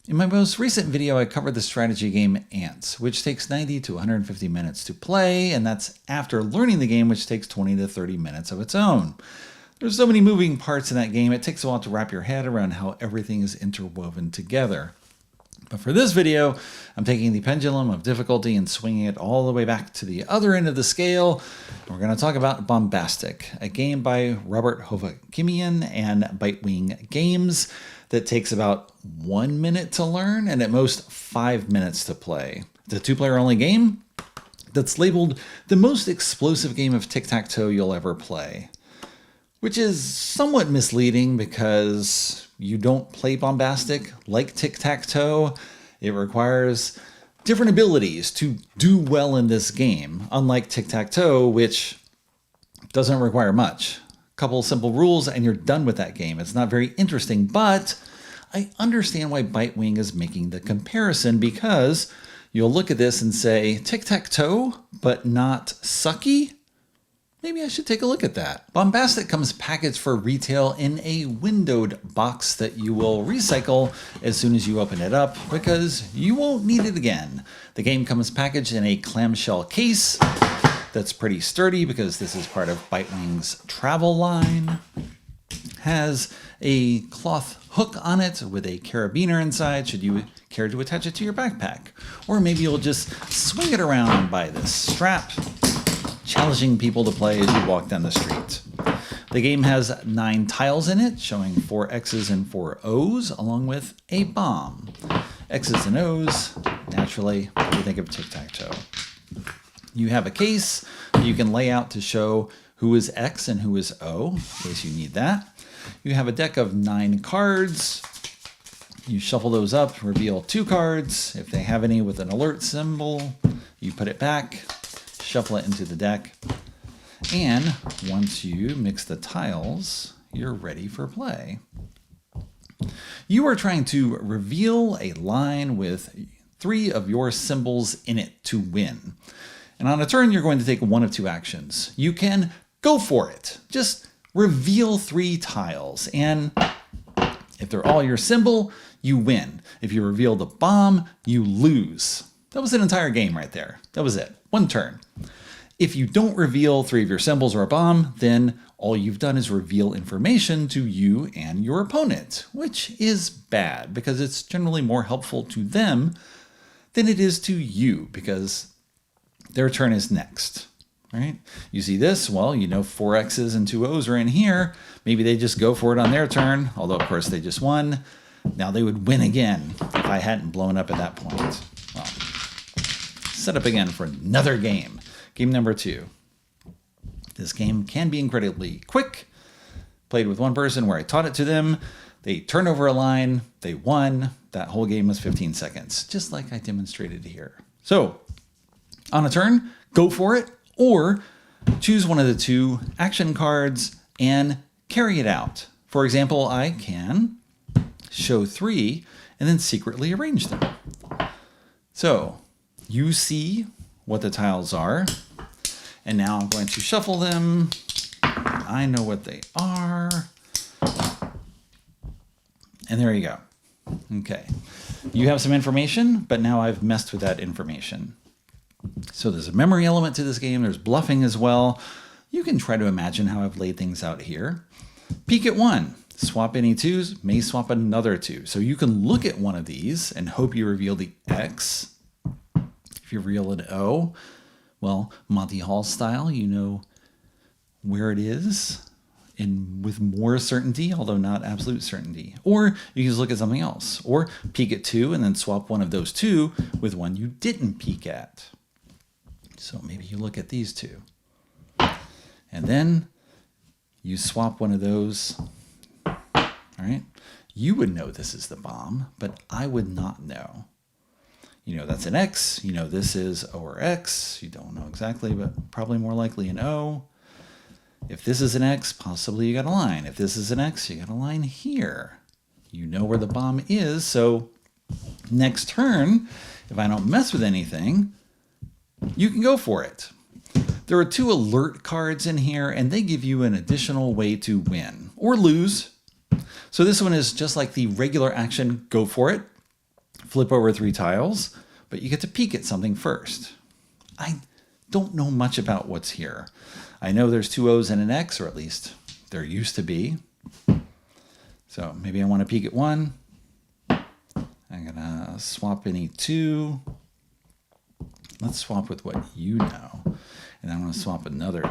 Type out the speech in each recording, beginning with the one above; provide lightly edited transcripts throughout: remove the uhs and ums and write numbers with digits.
In my most recent video, I covered the strategy game Ants, which takes 90 to 150 minutes to play, and that's after learning the game, which takes 20 to 30 minutes of its own. There's so many moving parts in that game, it takes a while to wrap your head around how everything is interwoven together. But for this video, I'm taking the pendulum of difficulty and swinging it all the way back to the other end of the scale. We're going to talk about Bombastic, a game by Robert Hovakimian and Bitewing Games that takes about 1 minute to learn and at most 5 minutes to play. It's a two-player only game that's labeled the most explosive game of tic-tac-toe you'll ever play, which is somewhat misleading because you don't play Bombastic like tic-tac-toe. It requires different abilities to do well in this game, unlike tic-tac-toe, which doesn't require much. Couple simple rules and you're done with that game. It's not very interesting, but I understand why Bitewing is making the comparison, because you'll look at this and say, tic-tac-toe, but not sucky? Maybe I should take a look at that. Bombastic comes packaged for retail in a windowed box that you will recycle as soon as you open it up, because you won't need it again. The game comes packaged in a clamshell case that's pretty sturdy because this is part of Bitewing's travel line. Has a cloth hook on it with a carabiner inside should you care to attach it to your backpack. Or maybe you'll just swing it around by this strap, challenging people to play as you walk down the street. The game has 9 tiles in it, showing 4 X's and 4 O's, along with a bomb. X's and O's, naturally, what do you think of tic-tac-toe? You have a case you can lay out to show who is X and who is O, in case you need that. You have a deck of 9 cards. You shuffle those up, reveal 2 cards. If they have any with an alert symbol, you put it back, shuffle it into the deck. And once you mix the tiles, you're ready for play. You are trying to reveal a line with 3 of your symbols in it to win. And on a turn, you're going to take one of 2 actions. You can go for it. Just reveal 3 tiles. And if they're all your symbol, you win. If you reveal the bomb, you lose. That was an entire game right there. That was it. 1 turn. If you don't reveal 3 of your symbols or a bomb, then all you've done is reveal information to you and your opponent, which is bad because it's generally more helpful to them than it is to you, because their turn is next, right? You see this, well, you know 4 X's and 2 O's are in here. Maybe they just go for it on their turn, although of course they just won. Now they would win again if I hadn't blown up at that point. Well, set up again for another game. Game number 2. This game can be incredibly quick. Played with one person where I taught it to them. They turned over a line, they won. That whole game was 15 seconds, just like I demonstrated here. So, on a turn, go for it, or choose one of the 2 action cards and carry it out. For example, I can show 3 and then secretly arrange them. So, you see what the tiles are, and now I'm going to shuffle them. I know what they are. And there you go. Okay. You have some information, but now I've messed with that information. So there's a memory element to this game. There's bluffing as well. You can try to imagine how I've laid things out here. Peek at 1. Swap any 2s, may swap another 2. So you can look at one of these and hope you reveal the X. If you reveal an O, well, Monty Hall style, you know where it is and with more certainty, although not absolute certainty. Or you can just look at something else. Or peek at 2 and then swap one of those 2 with one you didn't peek at. So maybe you look at these 2. And then you swap one of those. All right? You would know this is the bomb, but I would not know. You know that's an X. You know this is O or X. You don't know exactly, but probably more likely an O. If this is an X, possibly you got a line. If this is an X, you got a line here. You know where the bomb is, so next turn, if I don't mess with anything, you can go for it. There are 2 alert cards in here, and they give you an additional way to win or lose. So this one is just like the regular action, go for it. flip over 3 tiles, but you get to peek at something first. I don't know much about what's here. I know there's 2 O's and an X, or at least there used to be. So maybe I want to peek at 1. I'm going to swap any 2. Let's swap with what you know. And I want to swap another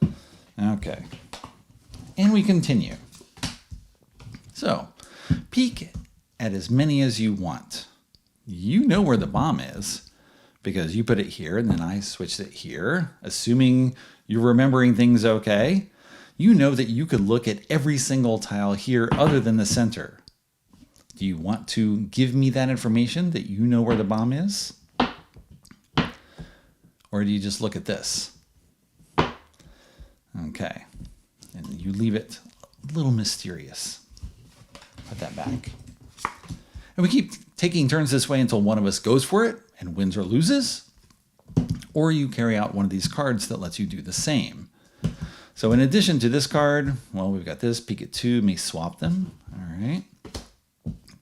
2. Okay. And we continue. So, peek at as many as you want. You know where the bomb is because you put it here and then I switched it here. Assuming you're remembering things okay, you know that you could look at every single tile here other than the center. Do you want to give me that information that you know where the bomb is? Or do you just look at this? Okay. And you leave it a little mysterious. Put that back. And we keep taking turns this way until one of us goes for it and wins or loses. Or you carry out one of these cards that lets you do the same. So in addition to this card, well, we've got this. Peek at 2 may swap them. All right.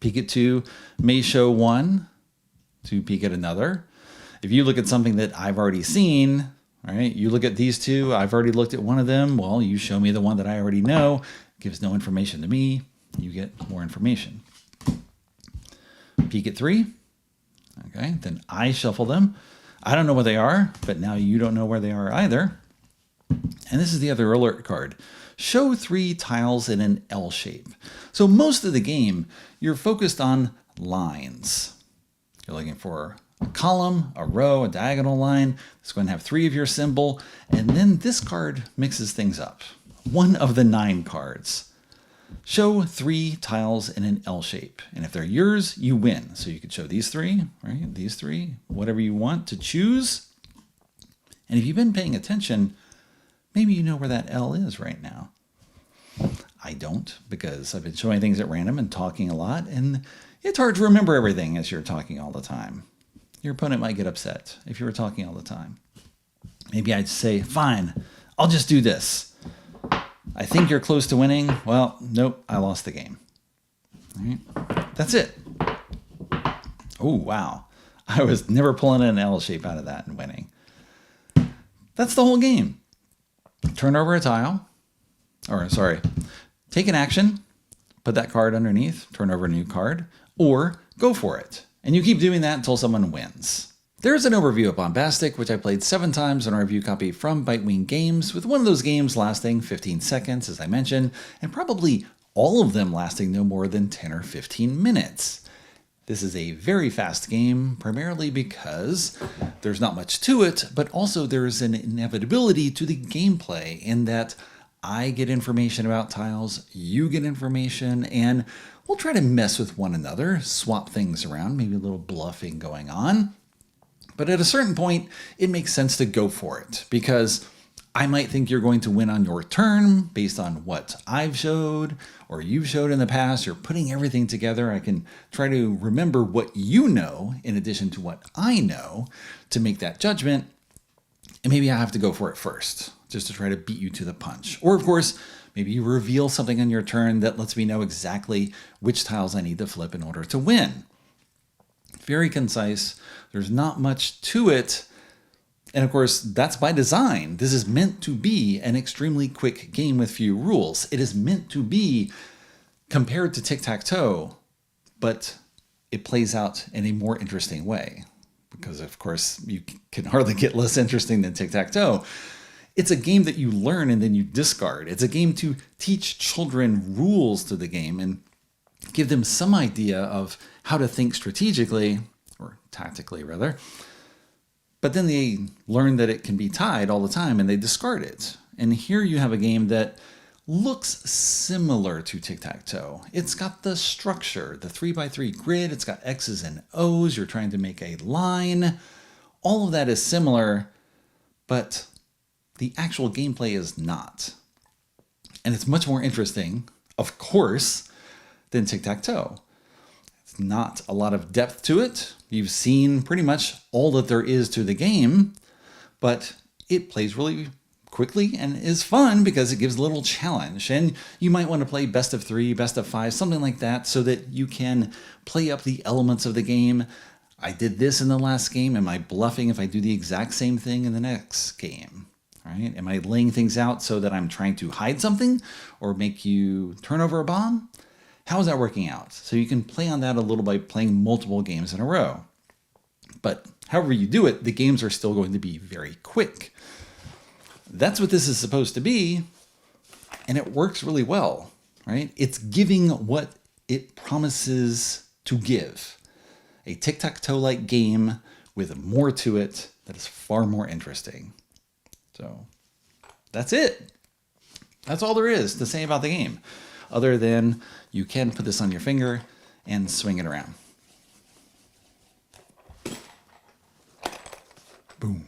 Peek at 2 may show 1 to peek at another. If you look at something that I've already seen, right? You look at these 2, I've already looked at one of them. Well, you show me the one that I already know. Gives no information to me. You get more information. Peek at 3. Okay, then I shuffle them. I don't know what they are, but now you don't know where they are either. And this is the other alert card. Show 3 tiles in an L shape. So most of the game, you're focused on lines. You're looking for a column, a row, a diagonal line. It's going to have 3 of your symbol. And then this card mixes things up. One of the 9 cards. Show 3 tiles in an L shape. And if they're yours, you win. So you could show these 3, right? These 3, whatever you want to choose. And if you've been paying attention, maybe you know where that L is right now. I don't, because I've been showing things at random and talking a lot, and it's hard to remember everything as you're talking all the time. Your opponent might get upset if you were talking all the time. Maybe I'd say, fine, I'll just do this. I think you're close to winning. Well, nope, I lost the game. All right, that's it. Oh, wow. I was never pulling an L shape out of that and winning. That's the whole game. Turn over a tile, take an action, put that card underneath, turn over a new card, or go for it. And you keep doing that until someone wins. There's an overview of Bombastic, which I played 7 times on a review copy from Bitewing Games, with one of those games lasting 15 seconds, as I mentioned, and probably all of them lasting no more than 10 or 15 minutes. This is a very fast game, primarily because there's not much to it, but also there's an inevitability to the gameplay in that I get information about tiles, you get information, and we'll try to mess with one another, swap things around, maybe a little bluffing going on. But at a certain point, it makes sense to go for it, because I might think you're going to win on your turn based on what I've showed or you've showed in the past. You're putting everything together. I can try to remember what you know in addition to what I know to make that judgment. And maybe I have to go for it first just to try to beat you to the punch. Or of course, maybe you reveal something on your turn that lets me know exactly which tiles I need to flip in order to win. Very concise. There's not much to it. And of course, that's by design. This is meant to be an extremely quick game with few rules. It is meant to be compared to tic-tac-toe, but it plays out in a more interesting way. Because of course, you can hardly get less interesting than tic-tac-toe. It's a game that you learn and then you discard. It's a game to teach children rules to the game and give them some idea of how to think strategically, or tactically rather. But then they learn that it can be tied all the time and they discard it. And here you have a game that looks similar to tic-tac-toe. It's got the structure, the 3x3 grid, it's got X's and O's, you're trying to make a line. All of that is similar, but the actual gameplay is not. And it's much more interesting, of course, than tic-tac-toe. It's not a lot of depth to it. You've seen pretty much all that there is to the game, but it plays really quickly and is fun because it gives a little challenge. And you might want to play best of 3, best of 5, something like that, so that you can play up the elements of the game. I did this in the last game. Am I bluffing if I do the exact same thing in the next game? Right? Am I laying things out so that I'm trying to hide something or make you turn over a bomb? How is that working out? So you can play on that a little by playing multiple games in a row. But however you do it, the games are still going to be very quick. That's what this is supposed to be, and it works really well, right? It's giving what it promises to give. A tic-tac-toe-like game with more to it that is far more interesting. So that's it. That's all there is to say about the game, other than you can put this on your finger and swing it around. Boom.